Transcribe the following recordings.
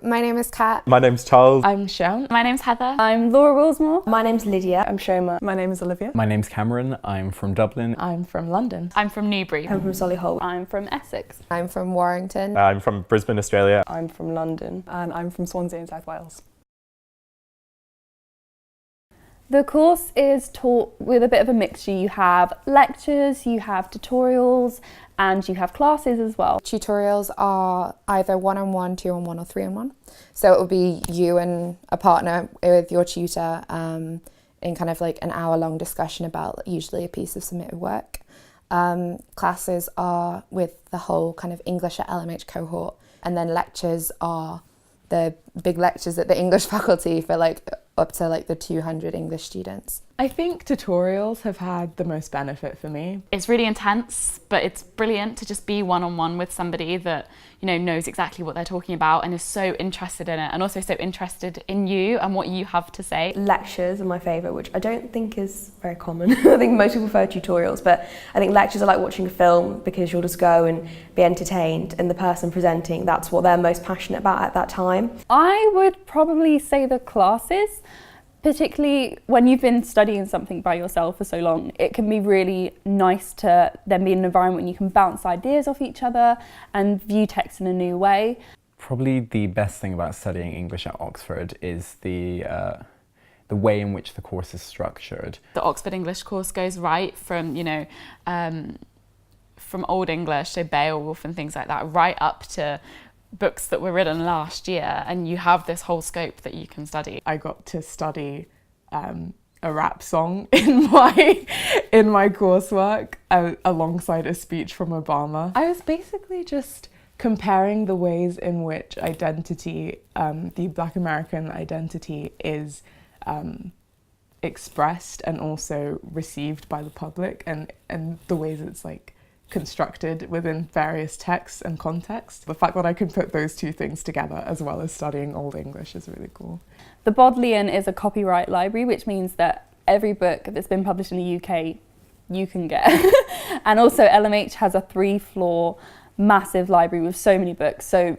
My name is Kat. My name's Charles. I'm Seun. My name's Heather. I'm Laura Wilsmore. My name's Lydia. I'm Shoma. My name is Olivia. My name's Cameron. I'm from Dublin. I'm from London. I'm from Newbury. I'm from Solihull. I'm from Essex. I'm from Warrington. I'm from Brisbane, Australia. I'm from London. And I'm from Swansea in South Wales. The course is taught with a bit of a mixture. You have lectures, you have tutorials, and you have classes as well. Tutorials are either 1-on-1, 2-on-1 or 3-on-1. So it will be you and a partner with your tutor in kind of like an hour-long discussion about usually a piece of submitted work. Classes are with the whole kind of English at LMH cohort, and then lectures are the big lectures at the English faculty for like up to like the 200 English students. I think tutorials have had the most benefit for me. It's really intense, but it's brilliant to just be one-on-one with somebody that, you know, knows exactly what they're talking about and is so interested in it, and also so interested in you and what you have to say. Lectures are my favourite, which I don't think is very common. I think most people prefer tutorials, but I think lectures are like watching a film because you'll just go and be entertained, and the person presenting, that's what they're most passionate about at that time. I would probably say the classes, particularly when you've been studying something by yourself for so long, it can be really nice to then be in an environment where you can bounce ideas off each other and view text in a new way. Probably the best thing about studying English at Oxford is the way in which the course is structured. The Oxford English course goes right from, you know, from Old English, so Beowulf and things like that, right up to books that were written last year, and you have this whole scope that you can study. I got to study a rap song in my coursework alongside a speech from Obama. I was basically just comparing the ways in which identity, the Black American identity, is expressed and also received by the public, and the ways it's like constructed within various texts and contexts. The fact that I can put those two things together as well as studying Old English is really cool. The Bodleian is a copyright library, which means that every book that's been published in the UK you can get. And also LMH has a 3-floor massive library with so many books, so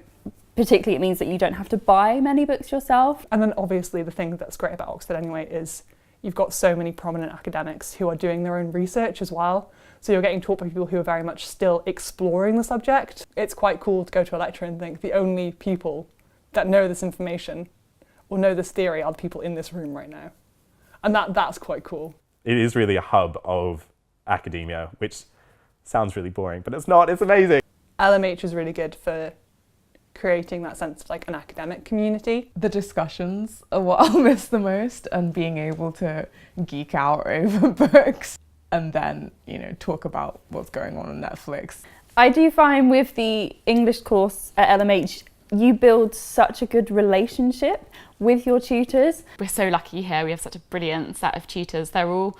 particularly it means that you don't have to buy many books yourself. And then obviously the thing that's great about Oxford anyway is you've got so many prominent academics who are doing their own research as well. So you're getting taught by people who are very much still exploring the subject. It's quite cool to go to a lecture and think the only people that know this information or know this theory are the people in this room right now. And that's quite cool. It is really a hub of academia, which sounds really boring, but it's not, it's amazing. LMH is really good for creating that sense of like an academic community. The discussions are what I'll miss the most, and being able to geek out over books and then, you know, talk about what's going on Netflix. I do find with the English course at LMH, you build such a good relationship with your tutors. We're so lucky here. We have such a brilliant set of tutors. They're all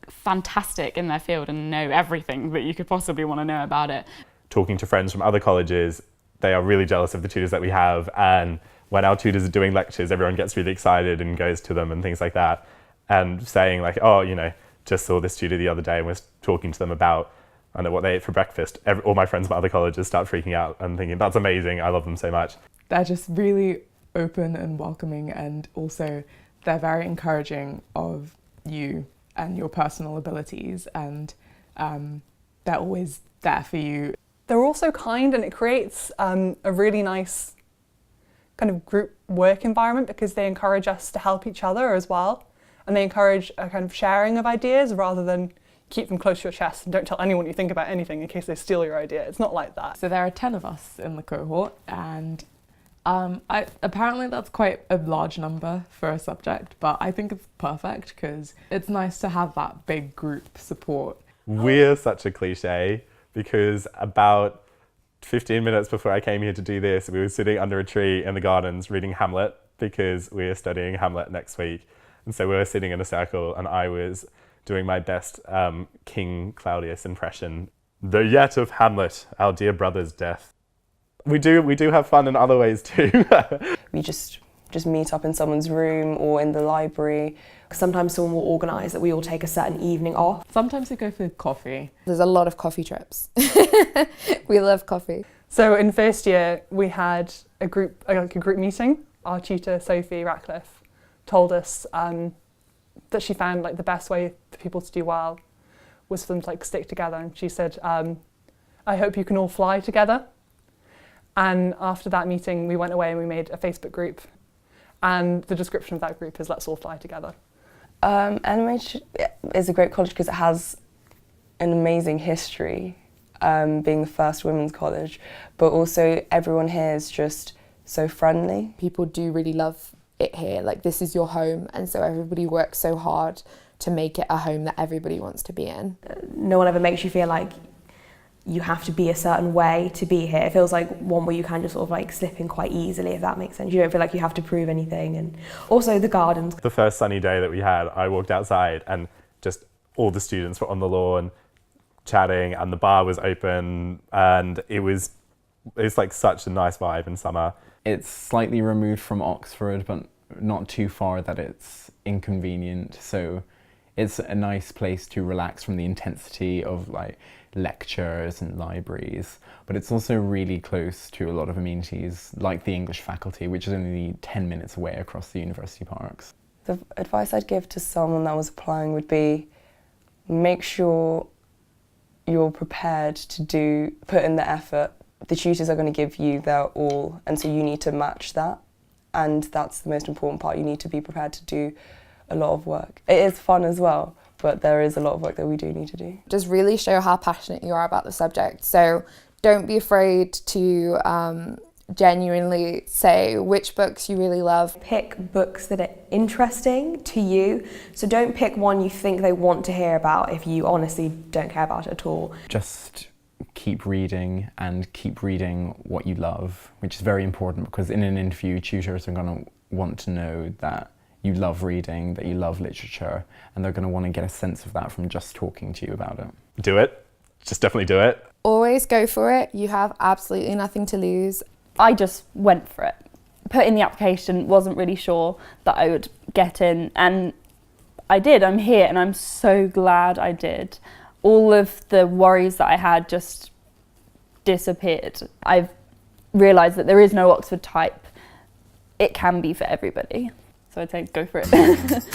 fantastic in their field and know everything that you could possibly want to know about it. Talking to friends from other colleges, they are really jealous of the tutors that we have, and when our tutors are doing lectures, everyone gets really excited and goes to them and things like that, and saying like, oh, you know, just saw this tutor the other day and was talking to them about, I know, what they ate for breakfast. All my friends from other colleges start freaking out and thinking, that's amazing, I love them so much. They're just really open and welcoming, and also they're very encouraging of you and your personal abilities, and they're always there for you. They're also kind, and it creates a really nice kind of group work environment because they encourage us to help each other as well. And they encourage a kind of sharing of ideas rather than keep them close to your chest and don't tell anyone you think about anything in case they steal your idea. It's not like that. So there are 10 of us in the cohort, and apparently that's quite a large number for a subject, but I think it's perfect because it's nice to have that big group support. We're such a cliche because about 15 minutes before I came here to do this, we were sitting under a tree in the gardens reading Hamlet because we're studying Hamlet next week. And so we were sitting in a circle and I was doing my best King Claudius impression. The yet of Hamlet, our dear brother's death. We do have fun in other ways too. We just meet up in someone's room or in the library. Sometimes someone will organise that we all take a certain evening off. Sometimes we go for coffee. There's a lot of coffee trips. We love coffee. So in first year, we had a group meeting. Our tutor, Sophie Ratcliffe, told us that she found like the best way for people to do well was for them to like stick together. And she said, I hope you can all fly together. And after that meeting, we went away and we made a Facebook group. And the description of that group is Let's All Fly Together. LMH is a great college because it has an amazing history, being the first women's college, but also everyone here is just so friendly. People do really love it here, like this is your home, and so everybody works so hard to make it a home that everybody wants to be in. No one ever makes you feel like you have to be a certain way to be here. It feels like one where you can just sort of like slip in quite easily, if that makes sense. You don't feel like you have to prove anything. And also the gardens. The first sunny day that we had, I walked outside and just all the students were on the lawn chatting and the bar was open, and it's like such a nice vibe in summer. It's slightly removed from Oxford, but not too far that it's inconvenient. So it's a nice place to relax from the intensity of like lectures and libraries, but it's also really close to a lot of amenities like the English faculty, which is only 10 minutes away across the university parks. The advice I'd give to someone that was applying would be make sure you're prepared to put in the effort. The tutors are going to give you their all, and so you need to match that, and that's the most important part. You need to be prepared to do a lot of work. It is fun as well, but there is a lot of work that we do need to do. Just really show how passionate you are about the subject. So don't be afraid to genuinely say which books you really love. Pick books that are interesting to you. So don't pick one you think they want to hear about if you honestly don't care about it at all. Just keep reading and keep reading what you love, which is very important because in an interview, tutors are going to want to know that you love reading, that you love literature, and they're going to want to get a sense of that from just talking to you about it. Do it. Just definitely do it. Always go for it. You have absolutely nothing to lose. I just went for it. Put in the application, wasn't really sure that I would get in, and I did. I'm here and I'm so glad I did. All of the worries that I had just disappeared. I've realised that there is no Oxford type. It can be for everybody. So I'd say go for it.